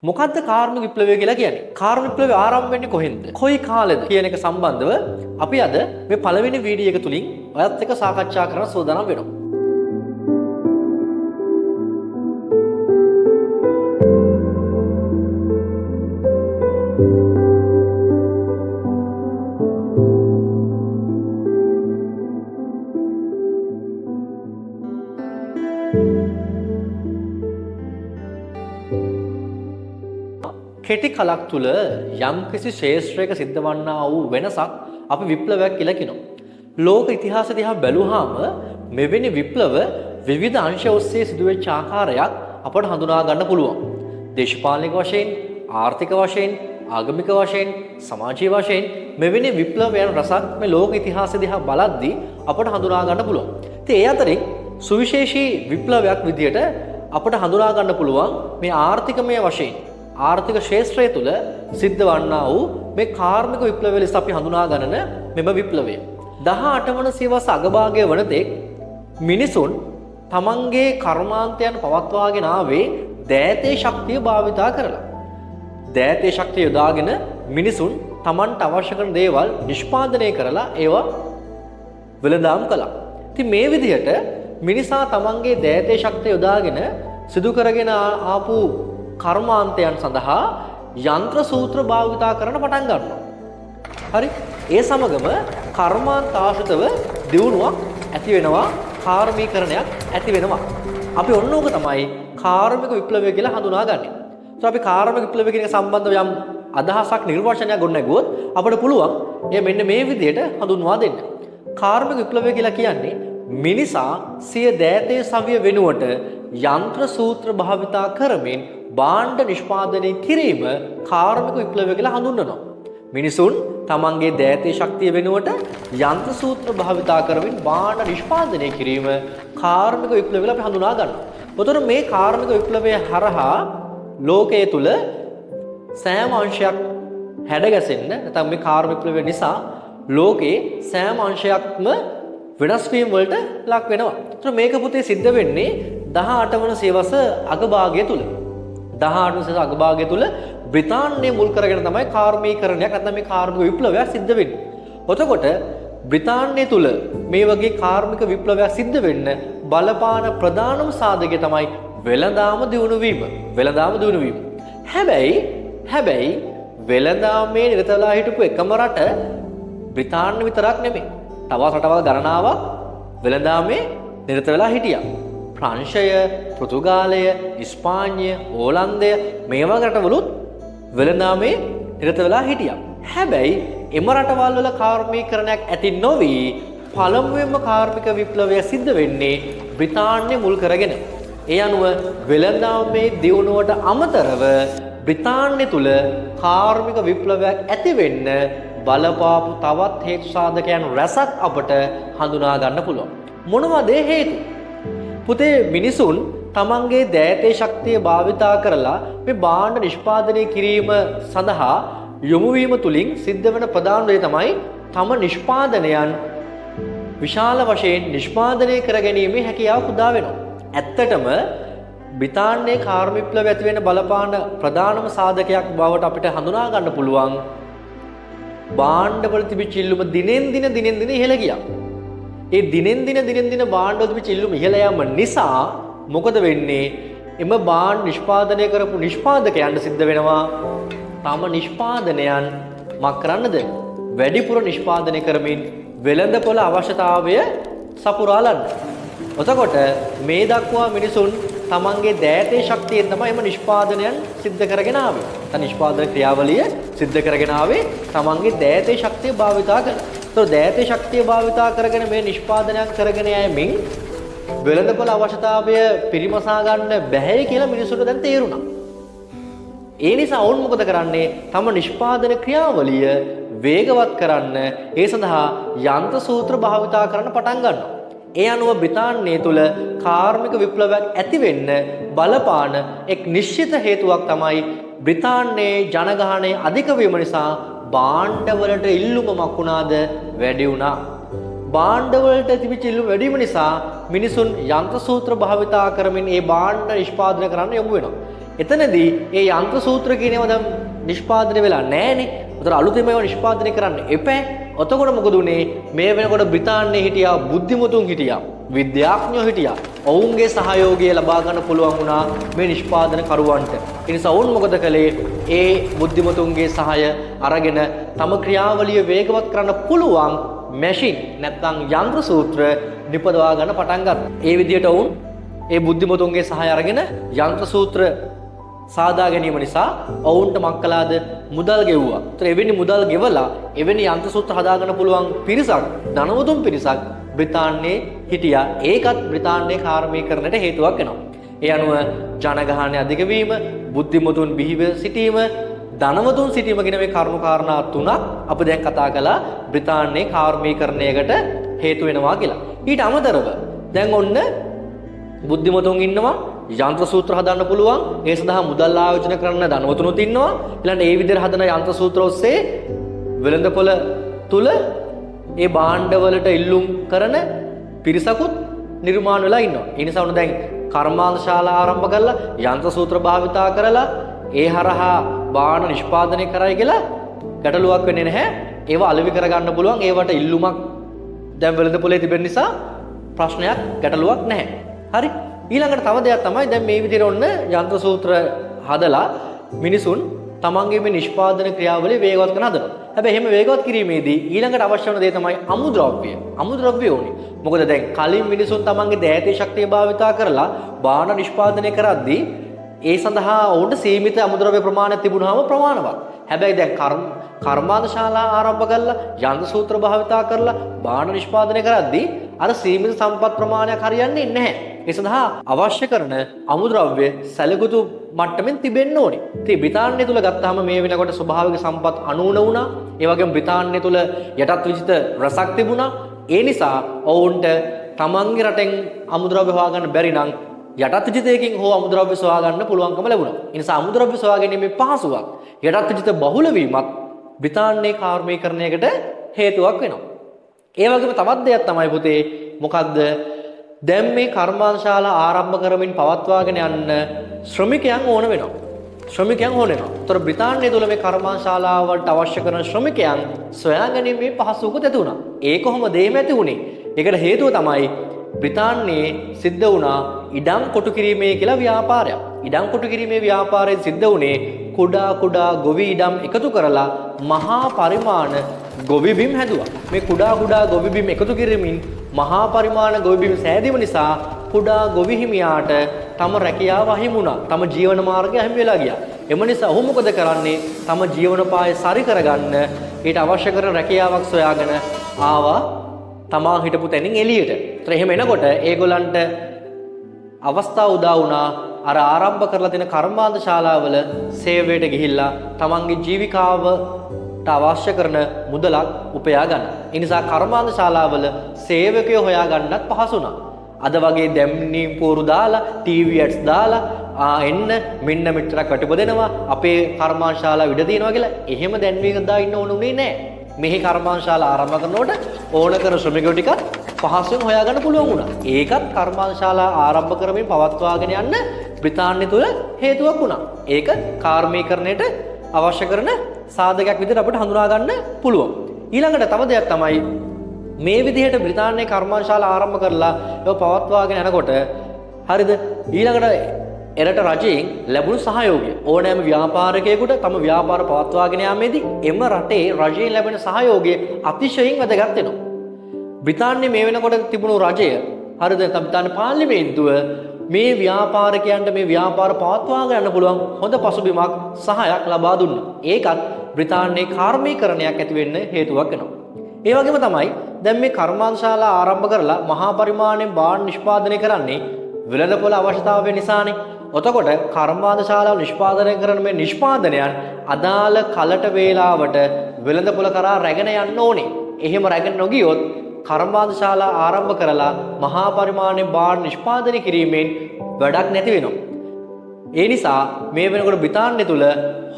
මොකද්ද කාර්මික විප්ලවය කියලා කියන්නේ? කාර්මික විප්ලවය ආරම්භ වෙන්නේ කොහෙන්ද? කොයි කාලෙද කියන එක සම්බන්ධව අපි අද මේ පළවෙනි වීඩියෝ එක තුලින් ඔයත් එක්ක සාකච්ඡා කරන්න සූදානම් වෙනවා. කෙටි කලක් තුල යම්කිසි ශේෂ්ත්‍රයක සිද්ධවන්නා වූ වෙනසක් අපි විප්ලවයක් කියලා කියනවා. ලෝක ඉතිහාසය දිහා බැලුවාම මෙවැනි විප්ලව විවිධ අංශ ඔස්සේ සිදුවෙච්ච ආකාරයක් අපට හඳුනා ගන්න පුළුවන්. දේශපාලනික වශයෙන්, ආර්ථික වශයෙන්, ආගමික වශයෙන්, සමාජීය වශයෙන් මෙවැනි විප්ලවයන් රසක් මේ ලෝක ඉතිහාසය දිහා බලද්දී අපට හඳුනා ගන්න පුළුවන්. ඉතින් ඒ අතරින් සුවිශේෂී විප්ලවයක් විදියට අපට හඳුනා ගන්න පුළුවන් මේ ආර්ථිකමය වශයෙන් ආර්ථික ක්ෂේත්‍රය තුළ සිද්ධ වන්නා වූ මේ කාර්මික විප්ලවය ලෙස අපි හඳුනා ගන්නන මෙම විප්ලවය. 18 වන සියවස අගභාගයේ වන තෙක් මිනිසුන් තමන්ගේ කර්මාන්තයන් පවත්වාගෙන ආවේ දෑතේ ශක්තිය භාවිතා කරලා. දෑතේ ශක්තිය යොදාගෙන මිනිසුන් තමන්ට අවශ්‍ය කරන දේවල් නිෂ්පාදනය කරලා ඒවා වෙළඳාම් කළා. ඉතින් මේ විදිහට මිනිසා තමන්ගේ දෑතේ ශක්තිය යොදාගෙන සිදු කරගෙන ආපු කර්මාන්තයන් සඳහා යන්ත්‍ර සූත්‍ර භාවිතා කරන්න පටන් ගන්නවා. හරි? ඒ සමගම කර්මාන්ත ආශ්‍රිතව දියුණුවක් ඇති වෙනවා, කාර්මීකරණයක් ඇති වෙනවා. අපි ඔන්න ඕක තමයි කාර්මික විප්ලවය කියලා හඳුනාගන්නේ. අපි කාර්මික විප්ලවය කියන සම්බන්ධව යම් අදහසක් නිර්වචනයක් ගොඩනැගුවොත් අපිට පුළුවන් එය මෙන්න මේ විදිහට හඳුන්වා දෙන්න. කාර්මික විප්ලවය කියලා කියන්නේ මිනිසා සිය දෑතේ සවිය වෙනුවට යන්ත්‍ර සූත්‍ර භාවිතා කරමින් භාණ්ඩ නිෂ්පාදනය කිරීම කාර්මික විප්ලවය කියලා හඳුන්වනවා. මිනිසුන් තමන්ගේ දෑතේ ශක්තිය වෙනුවට යන්ත්‍ර සූත්‍ර භාවිතා කරමින් භාණ්ඩ නිෂ්පාදනය කිරීම කාර්මික විප්ලවය කියලා අපි හඳුනා ගන්නවා. උතන මේ කාර්මික විප්ලවය හරහා ලෝකයේ තුල සෑම අංශයක් හැඩගැසෙන්න නැත්නම් මේ කාර්මික විප්ලවය නිසා ලෝකේ සෑම අංශයක්ම වෙනස් වීම වලට ලක් වෙනවා. ඒතර මේක පුතේ සිද්ධ වෙන්නේ 18 වන සියවස අගභාගය තුල. 18 වන සියවස අගභාගය තුල බ්‍රිතාන්‍යය මුල් කරගෙන තමයි කාර්මීකරණයක් නැත්නම් මේ කාර්මික විප්ලවයක් සිද්ධ වෙන්නේ. එතකොට බ්‍රිතාන්‍යය තුල මේ වගේ කාර්මික විප්ලවයක් සිද්ධ වෙන්න බලපාන ප්‍රධානම සාධකය තමයි වෙළඳාම දියුණු වීම. වෙළඳාම දියුණු වීම. හැබැයි වෙළඳාමේ නිරත වෙලා හිටපු එකම රට බ්‍රිතාන්‍ය විතරක් නෙමෙයි. තවත් රටවල් ගණනාවක් වෙළඳාමේ නිරත වෙලා හිටියා. ප්‍රංශය, පෘතුගාලය, ඉස්පාඤ්ඤය, ඕලන්දය මේ වගේ රටවලුත් වෙළඳාමේ නිරත වෙලා හිටියා. හැබැයි එම රටවල් වල කාර්මීකරණයක් ඇති නොවි පළමුවෙන්ම කාර්මික විප්ලවය සිද්ධ වෙන්නේ බ්‍රිතාන්‍ය මුල් කරගෙන. ඒ අනුව වෙළඳාමේ දියුණුවට අමතරව බ්‍රිතාන්‍ය තුල කාර්මික විප්ලවයක් ඇති වෙන්න බලපාපු තවත් හේතු සාධකයන් රැසක් අපට හඳුනා ගන්න පුළුවන්. මොනවද ඒ හේතු? පුතේ මිනිසුන් තමන්ගේ දෑතේ ශක්තිය භාවිතා කරලා මේ භාණ්ඩ නිෂ්පාදනය කිරීම සඳහා යොමු වීම තුලින් සිද්ධ වෙන ප්‍රධාන දේ තමයි තම නිෂ්පාදනයන් විශාල වශයෙන් නිෂ්පාදනය කර ගැනීමේ හැකියාව උදා වෙනවා. ඇත්තටම බ්‍රිතාන්‍යයේ කාර්මික විප්ලවය ඇති වෙන බලපාන ප්‍රධානම සාධකයක් බවට අපිට හඳුනා ගන්න පුළුවන් භාණ්ඩවල තිබිච්ච ඉල්ලුම දිනෙන් දින ඉහළ ගියා. ඒ දිනෙන් දින භාණ්ඩවල තිබිච්ච ඉල්ලුම ඉහළ යාම නිසා මොකද වෙන්නේ? එම භාණ්ඩ නිෂ්පාදනය කරපු නිෂ්පාදකයන්ට සිද්ධ වෙනවා තම නිෂ්පාදනයන් මක් කරන්නද? වැඩිපුර නිෂ්පාදනය කරමින් වෙළඳපොළ අවශ්‍යතාවය සපුරාලන්න. එතකොට මේ දක්වා මිනිසුන් තමන්ගේ දෑතේ ශක්තියෙන් තමයි එම නිෂ්පාදනයන් සිද්ධ කරගෙන ආවේ. නැත්නම් නිෂ්පාදන ක්‍රියාවලිය සිද්ධ කරගෙන ආවේ තමන්ගේ දෑතේ ශක්තිය භාවිතා කරලා. ඒතකොට දෑතේ ශක්තිය භාවිතා කරගෙන මේ නිෂ්පාදනයක් කරගෙන යෑමෙන් වෙළඳපොළ අවශ්‍යතාවය පිරිමසා ගන්න බැහැ කියලා මිනිසුන්ට දැන් තේරුණා. ඒ නිසා වුන් මොකද කරන්නේ? තම නිෂ්පාදන ක්‍රියාවලිය වේගවත් කරන්න ඒ සඳහා යන්ත්‍ර සූත්‍ර භාවිතා කරන්න පටන් ගන්නවා. ඒ අනුව බ්‍රිතාන්‍යය තුල කාර්මික විප්ලවයක් ඇති වෙන්න බලපාන එක් නිශ්චිත හේතුවක් තමයි බ්‍රිතාන්‍යයේ ජනගහනය අධික වීම නිසා භාණ්ඩවලට ඉල්ලුම මක්ුණාද වැඩි වුණා. භාණ්ඩවලට තිබිච්ච ඉල්ලුම වැඩි වීම නිසා මිනිසුන් යන්ත්‍ර සූත්‍ර භාවිතා කරමින් ඒ භාණ්ඩ නිෂ්පාදනය කරන්න යොමු වෙනවා. එතනදී ඒ යන්ත්‍ර සූත්‍ර කියනවා දැන් නිෂ්පාදනය වෙලා නැහැනේ. උතර අලුතෙන් මේවා නිෂ්පාදනය කරන්න එපා. එතකොට මොකද උනේ? මේ වෙනකොට බ්‍රිතාන්‍යයේ හිටියා බුද්ධිමතුන් හිටියා. විද්‍යාඥයෝ හිටියා. ඔවුන්ගේ සහයෝගය ලබා ගන්න පුළුවන් වුණා මේ නිෂ්පාදන කරුවන්ට. ඒ නිසා ඔවුන් මොකද කළේ? ඒ බුද්ධිමතුන්ගේ සහාය අරගෙන තම ක්‍රියාවලිය වේගවත් කරන්න පුළුවන් මැෂින් නැත්නම් යන්ත්‍ර සූත්‍ර නිපදවා ගන්න පටන් ගත්තා. ඒ විදිහට ඔවුන් ඒ බුද්ධිමතුන්ගේ සහාය අරගෙන යන්ත්‍ර සූත්‍ර සාදා ගැනීම නිසා ඔවුන්ට මක් කළාද? මුදල් ගෙව්වා. ඒතර එවැනි මුදල් ගෙවලා එවැනි යන්ත්‍ර සූත්‍ර හදාගන්න පුළුවන් පිරිසක්, ධනවතුන් පිරිසක් බ්‍රිතාන්‍යයේ හිටියා. ඒකත් බ්‍රිතාන්‍යයේ කාර්මීකරණයට හේතුවක් වෙනවා. ඒ අනුව ජනගහනය අධික වීම, බුද්ධිමතුන් බිහිව සිටීම, ධනවතුන් සිටීම කියන මේ කරුණු කාරණා තුනක් අපි දැන් කතා කළා බ්‍රිතාන්‍යයේ කාර්මීකරණයකට හේතු වෙනවා කියලා. ඊට අමතරව දැන් ඔන්න බුද්ධිමතුන් ඉන්නවා, යන්ත්‍ර සූත්‍ර හදන්න පුළුවන්, ඒ සඳහා මුදල් ආයෝජනය කරන්න ධනවතුනුත් ඉන්නවා. ඊළඟට ඒ විදිහට හදන යන්ත්‍ර සූත්‍ර ඔස්සේ වෙළඳපොළ තුල ඒ භාණ්ඩවලට ඉල්ලුම් කරන පිරිසකුත් නිර්මාණ වෙලා ඉන්නවා. ඒ නිසා උන දැන් කර්මාන්ත ශාලා ආරම්භ කරලා යන්ත්‍ර සූත්‍ර භාවිතා කරලා ඒ හරහා භාණ්ඩ නිෂ්පාදනය කරයි කියලා ගැටලුවක් වෙන්නේ නැහැ. ඒවා අලෙවි කරගන්න පුළුවන්. ඒවට ඉල්ලුමක් දැන් වෙළඳපොලේ තිබෙන නිසා ප්‍රශ්නයක් ගැටලුවක් නැහැ. හරි. ඊළඟට තව දෙයක් තමයි දැන් මේ විදිහට ඔන්න යන්ත්‍ර සූත්‍ර හදලා මිනිසුන් තමන්ගේ මේ නිෂ්පාදන ක්‍රියාවලිය වේගවත් කරන හදනවා. හැබැයි එහෙම වේගවත් කිරීමේදී ඊළඟට අවශ්‍ය වන දේ තමයි අමුද්‍රව්‍ය. අමුද්‍රව්‍ය ඕනේ. මොකද දැන් කලින් මිනිසුන් තමන්ගේ දෑතේ ශක්තිය භාවිතා කරලා භාණ්ඩ නිෂ්පාදනය කරද්දී ඒ සඳහා ඔවුන්ට සීමිත අමුද්‍රව්‍ය ප්‍රමාණයක් තිබුණාම ප්‍රමාණවත්. හැබැයි දැන් කර්මාන්ත ශාලා ආරම්භ කරලා යන්ත්‍ර සූත්‍ර භාවිතා කරලා භාණ්ඩ නිෂ්පාදනය කරද්දී අර සීමිත සම්පත් ප්‍රමාණයක් හරියන්නේ නැහැ. ඒ සඳහා අවශ්‍ය කරන අමුද්‍රව්‍ය සැලකුතු මට්ටමින් තිබෙන්න ඕනේ. ඉතින් බ්‍රිතාන්‍යය තුල ගත්තාම මේ වෙනකොට ස්වභාවික සම්පත් අනුන වුණා. ඒ වගේම බ්‍රිතාන්‍යය තුල යටත් විජිත රසක් තිබුණා. ඒ නිසා ඔවුන්ට තමන්ගේ රටෙන් අමුද්‍රව්‍ය හොයාගන්න බැරි නම් යටත් විජිතයකින් හෝ අමුද්‍රව්‍ය සොයා ගන්න පුළුවන්කම ලැබුණා. ඒ නිසා අමුද්‍රව්‍ය සොයා ගැනීමේ පහසුවක් යටත් විජිත බහුල වීමත් බ්‍රිතාන්‍යයේ කාර්මීකරණයකට හේතුවක් වෙනවා. ඒ වගේම තවත් දෙයක් තමයි පුතේ මොකද්ද? දැන් මේ කර්මාන්ත ශාලා ආරම්භ කරමින් පවත්වාගෙන යන්න ශ්‍රමිකයන් ඕන වෙනවා. ශ්‍රමිකයන් ඕන වෙනවා. ඒතර බ්‍රිතාන්‍යය තුල මේ කර්මාන්ත ශාලාවලට අවශ්‍ය කරන ශ්‍රමිකයන් සොයා ගැනීමේ පහසුවකුත් ඇති වුණා. ඒ කොහොමද එහෙම ඇති වුනේ? ඒකට හේතුව තමයි බ්‍රිතාන්‍යයේ සිද්ධ වුණා ඉඩම් කොටු කිරීමේ කියලා ව්‍යාපාරයක්. ඉඩම් කොටු කිරීමේ ව්‍යාපාරයෙන් සිද්ධ වුණේ කුඩා ගොවි ඉඩම් එකතු කරලා මහා පරිමාණ ගොවි බිම් හැදුවා. මේ කුඩා ගොවි බිම් එකතු කිරීමෙන් මහා පරිමාණ ගොවි බිම් සෑදීම නිසා කුඩා ගොවි හිමියාට තම රැකියාව අහිමි වුණා. තම ජීවන මාර්ගය අහිමි වෙලා ගියා. එම නිසා ඔහු මොකද කරන්නේ? තම ජීවනෝපාය සරි කරගන්න ඊට අවශ්‍ය කරන රැකියාවක් සොයාගෙන ආවා තමා හිටපු තැනින් එළියට. ඒතර එහෙම එනකොට ඒගොල්ලන්ට අවස්ථාව උදා වුණා අර ආරම්භ කරලා තියෙන කර්මාන්ත ශාලාවල සේවයට ගිහිල්ලා තමන්ගේ ජීවිකාවට අවශ්‍ය කරන මුදලක් උපයා ගන්න. ඒ නිසා කර්මාන්ත ශාලාවල සේවකයෝ හොයා ගන්නත් පහසු වුණා. අද වගේ දැම්නීම් පෝරු දාලා ටීවී ඇඩ්ස් දාලා එන්න මෙන්න මෙච්චරක් වටිප දෙනවා අපේ කර්මාන්ත ශාලාව ඉඩ තියෙනවා කියලා එහෙම දැන්වීමක් දා ඉන්න ඕනුනේ නැහැ. මෙහි කර්මාන්ත ශාලා ආරම්භ කරනකොට ඕන කරන ශ්‍රමිකයෝ ටිකත් පහසුවෙන් හොයාගන්න පුළුවන් වුණා. ඒකත් කර්මාන්ත ශාලා ආරම්භ කරමින් පවත්වාගෙන යන්න බ්‍රිතාන්‍ය තුල හේතුවක් වුණා. ඒක කාර්මීකරණයට අවශ්‍ය කරන සාධකයක් විදිහට අපිට හඳුනා ගන්න පුළුවන්. ඊළඟට තව දෙයක් තමයි මේ විදිහට බ්‍රිතාන්‍යයේ කර්මාන්ත ශාලා ආරම්භ කරලා ඒක පවත්වාගෙන යනකොට හරිද ඊළඟට එරට රජයෙන් ලැබුණු සහයෝගය ඕනෑම ව්‍යාපාරිකයෙකුට තම ව්‍යාපාර පවත්වාගෙන යාමේදී එම රටේ රජයෙන් ලැබෙන සහයෝගය අතිශයින් වැදගත් වෙනවා. බ්‍රිතාන්‍යයේ මේ වෙනකොට තිබුණු රජය හරිද බ්‍රිතාන්‍ය පාර්ලිමේන්තුව මේ ව්‍යාපාරිකයන්ට මේ ව්‍යාපාර පවත්වාගෙන යන්න පුළුවන් හොඳ පසුබිමක් සහායක් ලබා දුන්නා. ඒකත් බ්‍රිතාන්‍යයේ කාර්මීකරණයක් ඇති වෙන්න හේතුවක් වෙනවා. ඒ වගේම තමයි දැන් මේ කර්මාන්ත ශාලා ආරම්භ කරලා මහා පරිමාණයෙන් භාණ්ඩ නිෂ්පාදනය කරන්නේ වෙළඳපොළ අවශ්‍යතාවය නිසානේ. එතකොට කර්මාන්ත ශාලාව නිෂ්පාදනය කරන මේ නිෂ්පාදනයන් අදාළ කලට වේලාවට වෙළඳපොළ කරා රැගෙන යන්න ඕනේ. එහෙම රැගෙන නොගියොත් කර්මාන්ත ශාලා ආරම්භ කරලා මහා පරිමාණයෙන් භාණ්ඩ නිෂ්පාදනය කිරීමෙන් වැඩක් නැති වෙනවා. ඒ නිසා මේ වෙනකොට බ්‍රිතාන්‍ය තුල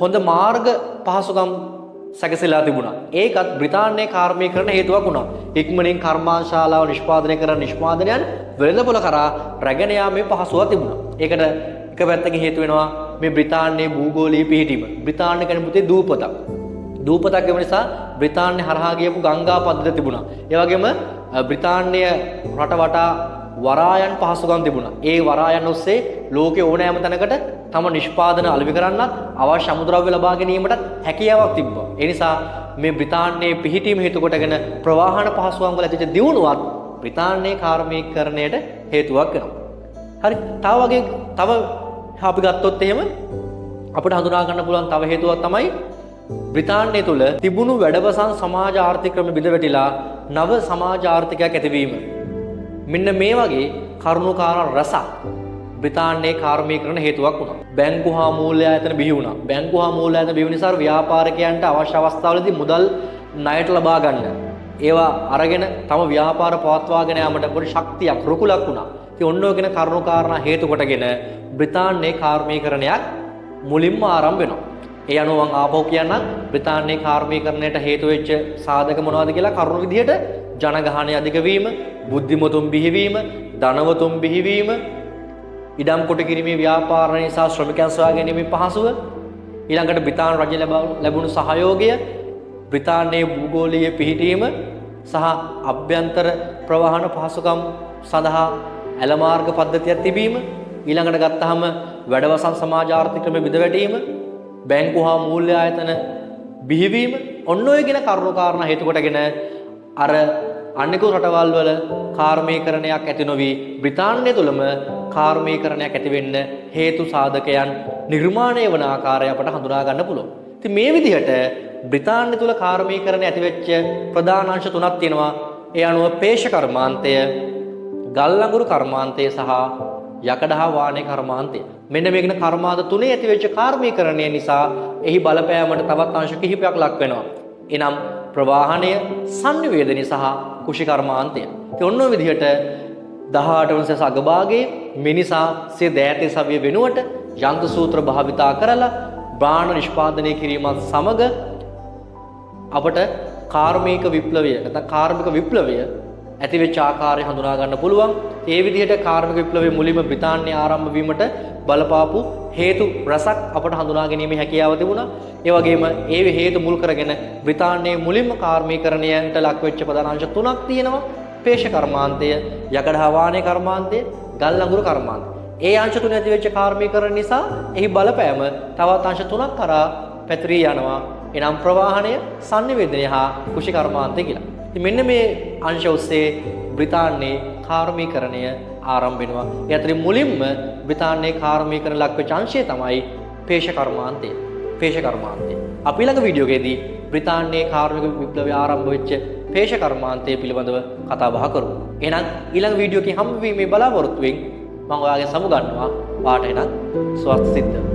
හොඳ මාර්ග පහසුකම් සැකසීලා තිබුණා. ඒකත් බ්‍රිතාන්‍යයේ කාර්මීකරණ හේතුවක් වුණා. ඉක්මනින් කර්මාන්ත ශාලාව නිෂ්පාදනය කරන නිෂ්පාදනයන් වෙළඳපොළ කරා රැගෙන යාමේ පහසුවක් තිබුණා. ඒකට එක පැත්තකින් හේතු වෙනවා මේ බ්‍රිතාන්‍යයේ භූගෝලීය පිහිටීම. බ්‍රිතාන්‍ය කියන්නේ පුතේ දූපතක්. දූපතක් වෙන නිසා බ්‍රිතාන්‍ය හරහා ගියපු ගංගා පද්ධතිය තිබුණා. ඒ වගේම බ්‍රිතාන්‍ය රට වටා වරායන් පහසුකම් තිබුණා. ඒ වරායන් ඔස්සේ ලෝකේ ඕනෑම තැනකට තම නිෂ්පාදන අලෙවි කරන්නත් අවශ්‍ය අමුද්‍රව්‍ය ලබා ගැනීමටත් හැකියාවක් තිබ්බා. ඒ නිසා මේ බ්‍රිතාන්‍යයේ පිහිටීම හේතු කොටගෙන ප්‍රවාහන පහසුකම් වල ඇතිවෙච්ච දියුණුවත් බ්‍රිතාන්‍යයේ කාර්මීකරණයට හේතුවක් වෙනවා. හරි. තව අපි ගත්තොත් එහෙම අපිට හඳුනා ගන්න පුළුවන් තව හේතුවක් තමයි බ්‍රිතාන්‍යය තුළ තිබුණු වැඩවසම් සමාජ ආර්ථික ක්‍රම බිඳ වැටිලා නව සමාජ ආර්ථිකයක් ඇතිවීම. මෙන්න මේ වගේ කරුණු කාරණා රසක් බ්‍රිතාන්‍යයේ කාර්මීකරණ හේතුවක් වුණා. බැංකු හා මූල්‍ය ආයතන බිහි වුණා. බැංකු හා මූල්‍ය ආයතන බිහි වුණ නිසා ව්‍යාපාරිකයන්ට අවශ්‍ය අවස්ථාවලදී මුදල් ණයට ලබා ගන්න. ඒවා අරගෙන තම ව්‍යාපාර පවත්වාගෙන යාමට පොඩි ශක්තියක් රුකුලක් වුණා. ඉතින් ඔන්න ඔය කියන කරුණු කාරණා හේතු කොටගෙන බ්‍රිතාන්‍යයේ කාර්මීකරණයක් මුලින්ම ආරම්භ වෙනවා. ඒ අනුව මම ආපහු කියන්නම් බ්‍රිතාන්‍යයේ කාර්මීකරණයට හේතු වෙච්ච සාධක මොනවද කියලා කරුණු විදිහට ජනගහනය අධික වීම, බුද්ධිමතුන් බිහිවීම, ධනවතුන් බිහිවීම, ඉඩම් කොට කිරීමේ ව්‍යාපාර නිසා ශ්‍රමිකයන් සොයා ගැනීමේ පහසුව, ඊළඟට බ්‍රිතාන්‍ය රජය ලැබුණු සහයෝගය, බ්‍රිතාන්‍යයේ භූගෝලීය පිහිටීම සහ අභ්‍යන්තර ප්‍රවාහන පහසුකම් සඳහා ඇලමාර්ග පද්ධතියක් තිබීම, ඊළඟට ගත්තාම වැඩවසම් සමාජ ආර්ථික ක්‍රම බිඳ වැටීම, බැංකු හා මූල්‍ය ආයතන බිහිවීම, ඔන්න ඔය කියන කරුණු කාරණා හේතු කොටගෙන අර අනිකුත් රටවල් වල කාර්මීකරණයක් ඇති නොවි බ්‍රිතාන්‍යය තුළම කාර්මීකරණයක් ඇති වෙන්න හේතු සාධකයන් නිර්මාණය වන ආකාරය අපට හඳුනා ගන්න පුළුවන්. ඉතින් මේ විදිහට බ්‍රිතාන්‍ය තුළ කාර්මීකරණය ඇති වෙච්ච ප්‍රධාන අංශ තුනක් තියෙනවා. ඒ අනුව පේෂ කර්මාන්තය, ගල් අඟුරු කර්මාන්තය සහ යකඩ හා වාණේ කර්මාන්තය. මෙන්න මේ කියන කර්මාන්ත තුනේ ඇති වෙච්ච කාර්මීකරණය නිසා එහි බලපෑමට තවත් අංශ කිහිපයක් ලක් වෙනවා. එනම් ප්‍රවාහනය, සංනිවේදනය සහ කුෂි කර්මාන්තය. ඉතින් ඔන්න ඔය විදිහට 18 වන සස අගභාගයේ මිනිසා සිය දෑතේ සවිය වෙනුවට යන්ත්‍ර සූත්‍ර භාවිතා කරලා බාණ නිෂ්පාදනය කිරීමත් සමග අපට කාර්මික විප්ලවය නැත්නම් කාර්මික විප්ලවය ඇති වෙච්ච ආකාරය හඳුනා ගන්න පුළුවන්. ඒ විදිහට කාර්මික විප්ලවයේ මුලින්ම බ්‍රිතාන්‍ය ආරම්භ වීමට බලපාපු හේතු රසක් අපට හඳුනා ගැනීමේ හැකියාව තිබුණා. ඒ වගේම ඒ හේතු මුල් කරගෙන බ්‍රිතාන්‍යයේ මුලින්ම කාර්මීකරණයට ලක් වෙච්ච ප්‍රධාන අංශ තුනක් තියෙනවා. පේෂ කර්මාන්තය, යකඩ හා වාණේ කර්මාන්තය, ගල් අඟුරු කර්මාන්තය. ඒ අංශ තුන ඇති වෙච්ච කාර්මීකරණ නිසා එහි බලපෑම තවත් අංශ තුනක් කරා පැතිරී යනවා. එනම් ප්‍රවාහනය, සංනිවේදනය හා කුෂි කර්මාන්තය කියලා. ඉතින් මෙන්න මේ අංශ ඔස්සේ බ්‍රිතාන්‍යයේ කාර්මීකරණය ආරම්භ වෙනවා. ඒ අතරින් මුලින්ම බ්‍රිතාන්‍යයේ කාර්මීකරණ ලක් වෙච්ච අංශය තමයි පේෂ කර්මාන්තය. පේෂ කර්මාන්තය. අපි ළඟ වීඩියෝ එකේදී බ්‍රිතාන්‍යයේ කාර්මික විප්ලවය ආරම්භ වෙච්ච පේෂ කර්මාන්තය පිළිබඳව කතා බහ කරමු. එහෙනම් ඊළඟ වීඩියෝ එකේ හම්බ වීමේ බලාපොරොත්තුවෙන් මම ඔයාගෙන් සමුගන්නවා. පාට එහෙනම් ස්වස්ති සිද්ධ.